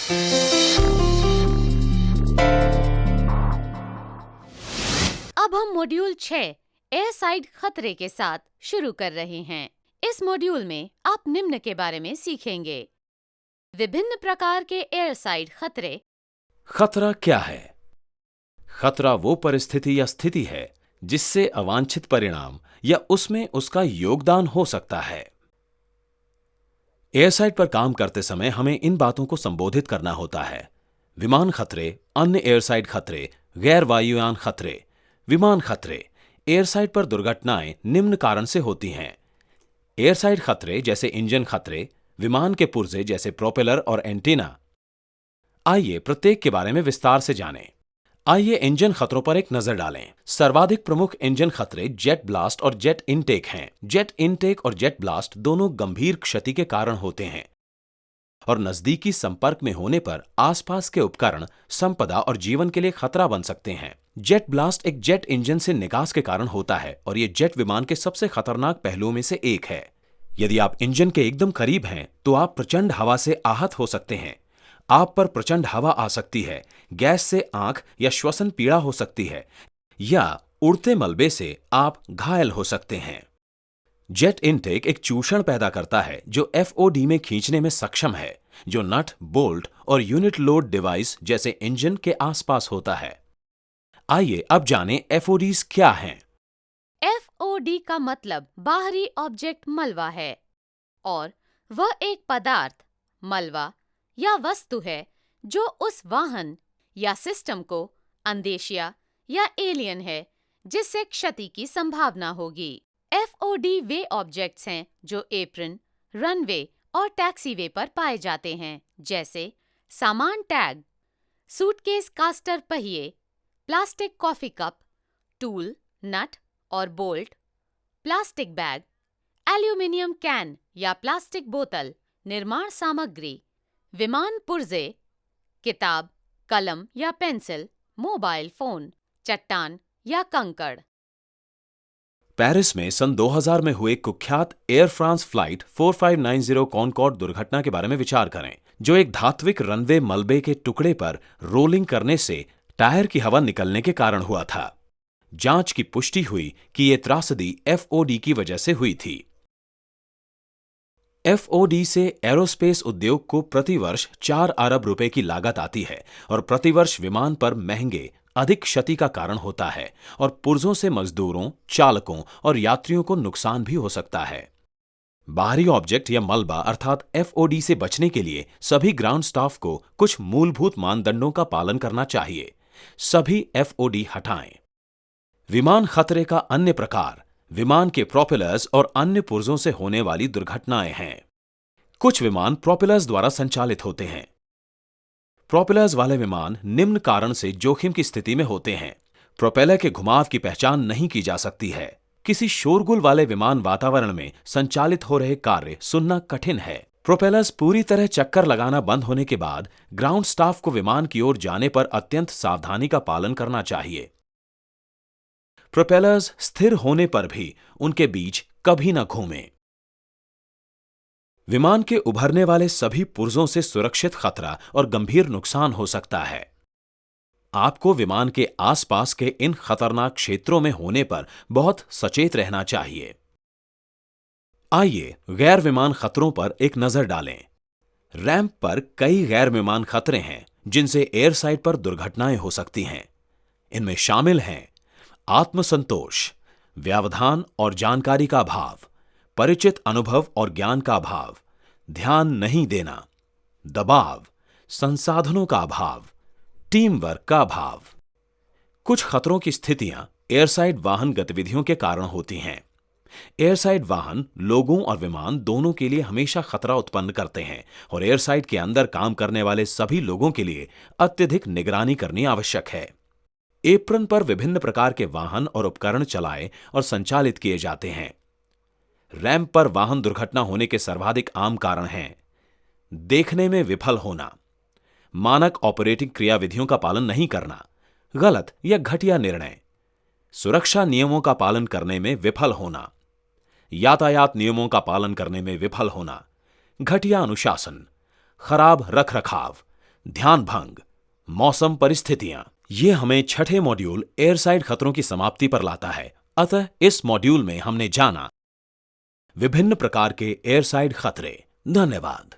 अब हम module 6 airside खतरे के साथ शुरू कर रहे हैं। इस मॉड्यूल में आप निम्न के बारे में सीखेंगे। विभिन्न प्रकार के एयरसाइड खतरे। खतरा क्या है? खतरा वो परिस्थिति या स्थिति है जिससे अवांछित परिणाम या उसमें उसका योगदान हो सकता है। एयरसाइड पर काम करते समय हमें इन बातों को संबोधित करना होता है: विमान खतरे, अन्य एयरसाइड खतरे, गैर वायुयान खतरे। विमान खतरे। एयरसाइड पर दुर्घटनाएं निम्न कारण से होती हैं। एयरसाइड खतरे जैसे इंजन खतरे, विमान के पुर्जे जैसे प्रोपेलर और एंटीना। आइए प्रत्येक के बारे में विस्तार से जानें। आइए इंजन खतरों पर एक नजर डालें। सर्वाधिक प्रमुख इंजन खतरे जेट ब्लास्ट और जेट इनटेक हैं। जेट इनटेक और जेट ब्लास्ट दोनों गंभीर क्षति के कारण होते हैं और नजदीकी संपर्क में होने पर आसपास के उपकरण, संपदा और जीवन के लिए खतरा बन सकते हैं। जेट ब्लास्ट एक जेट इंजन से निकास के कारण होता है और यह जेट विमान के सबसे खतरनाक पहलुओं में से एक है। यदि आप इंजन के एकदम करीब हैं तो आप प्रचंड हवा से आहत हो सकते हैं। आप पर प्रचंड हवा आ सकती है, गैस से आंख या श्वसन पीड़ा हो सकती है या उड़ते मलबे से आप घायल हो सकते हैं। जेट इनटेक एक चूषण पैदा करता है जो एफओडी में खींचने में सक्षम है, जो नट, बोल्ट और यूनिट लोड डिवाइस जैसे इंजन के आसपास होता है। आइए अब जानें एफओडीज क्या हैं। एफओडी का मतलब बाहरी ऑब्जेक्ट मलबा है और वह एक पदार्थ, मलबा या वस्तु है जो उस वाहन या सिस्टम को अंदेशिया या एलियन है जिससे क्षति की संभावना होगी। एफओडी वे ऑब्जेक्ट्स हैं जो एप्रन, रनवे और टैक्सीवे पर पाए जाते हैं, जैसे सामान टैग, सूटकेस कास्टर पहिए, प्लास्टिक कॉफी कप, टूल, नट और bolt, plastic bag, aluminium can या प्लास्टिक बोतल, निर्माण सामग्री, विमान पुर्जे, किताब, कलम या पेंसिल, मोबाइल फोन, चट्टान या कंकड़। पेरिस में सन 2000 में हुए कुख्यात एयर फ्रांस फ्लाइट 4590 कॉनकॉर्ड दुर्घटना के बारे में विचार करें, जो एक धात्विक रनवे मलबे के टुकड़े पर रोलिंग करने से टायर की हवा निकलने के कारण हुआ था। जांच की पुष्टि हुई कि यह त्रासदी एफओडी की वजह से हुई थी। एफओडी से एरोस्पेस उद्योग को प्रतिवर्ष 4 अरब रुपए की लागत आती है और प्रतिवर्ष विमान पर महंगे, अधिक क्षति का कारण होता है और पुर्जों से मजदूरों, चालकों और यात्रियों को नुकसान भी हो सकता है। बाहरी ऑब्जेक्ट या मलबा अर्थात एफओडी से बचने के लिए सभी ग्राउंड स्टाफ को कुछ मूलभूत मानदंडों का पालन करना चाहिए। सभी एफओडी हटाएं। विमान खतरे का अन्य प्रकार विमान के प्रोपेलर्स और अन्य पुर्जों से होने वाली दुर्घटनाएं हैं। कुछ विमान प्रोपेलर्स द्वारा संचालित होते हैं। प्रोपेलर्स वाले विमान निम्न कारण से जोखिम की स्थिति में होते हैं। प्रोपेलर के घुमाव की पहचान नहीं की जा सकती है। किसी शोरगुल वाले विमान वातावरण में संचालित हो रहे कार्य सुनना कठिन है। प्रोपेलर्स पूरी तरह चक्कर लगाना बंद होने के बाद ग्राउंड स्टाफ को विमान की ओर जाने पर अत्यंत सावधानी का पालन करना चाहिए। प्रोपेलर्स स्थिर होने पर भी उनके बीच कभी न घूमें। विमान के उभरने वाले सभी पुर्जों से सुरक्षित खतरा और गंभीर नुकसान हो सकता है। आपको विमान के आसपास के इन खतरनाक क्षेत्रों में होने पर बहुत सचेत रहना चाहिए। आइए गैर विमान खतरों पर एक नजर डालें। रैंप पर कई गैर विमान खतरे हैं जिनसे एयरसाइड पर दुर्घटनाएं हो सकती हैं। इनमें शामिल हैं आत्मसंतोष, व्यवधान और जानकारी का अभाव, परिचित अनुभव और ज्ञान का अभाव, ध्यान नहीं देना, दबाव, संसाधनों का अभाव, टीम वर्क का अभाव। कुछ खतरों की स्थितियां एयरसाइड वाहन गतिविधियों के कारण होती हैं। एयरसाइड वाहन लोगों और विमान दोनों के लिए हमेशा खतरा उत्पन्न करते हैं और एयरसाइड के अंदर काम करने वाले सभी लोगों के लिए अत्यधिक निगरानी करनी आवश्यक है। एप्रन पर विभिन्न प्रकार के वाहन और उपकरण चलाए और संचालित किए जाते हैं। रैंप पर वाहन दुर्घटना होने के सर्वाधिक आम कारण हैं देखने में विफल होना, मानक ऑपरेटिंग क्रियाविधियों का पालन नहीं करना, गलत या घटिया निर्णय, सुरक्षा नियमों का पालन करने में विफल होना, यातायात नियमों का पालन करने में विफल होना, घटिया अनुशासन, खराब रखरखाव, ध्यान भंग, मौसम परिस्थितियां, ये हमें छठे मॉड्यूल एयरसाइड खतरों की समाप्ति पर लाता है। अतः इस मॉड्यूल में हमने जाना विभिन्न प्रकार के एयरसाइड खतरे। धन्यवाद।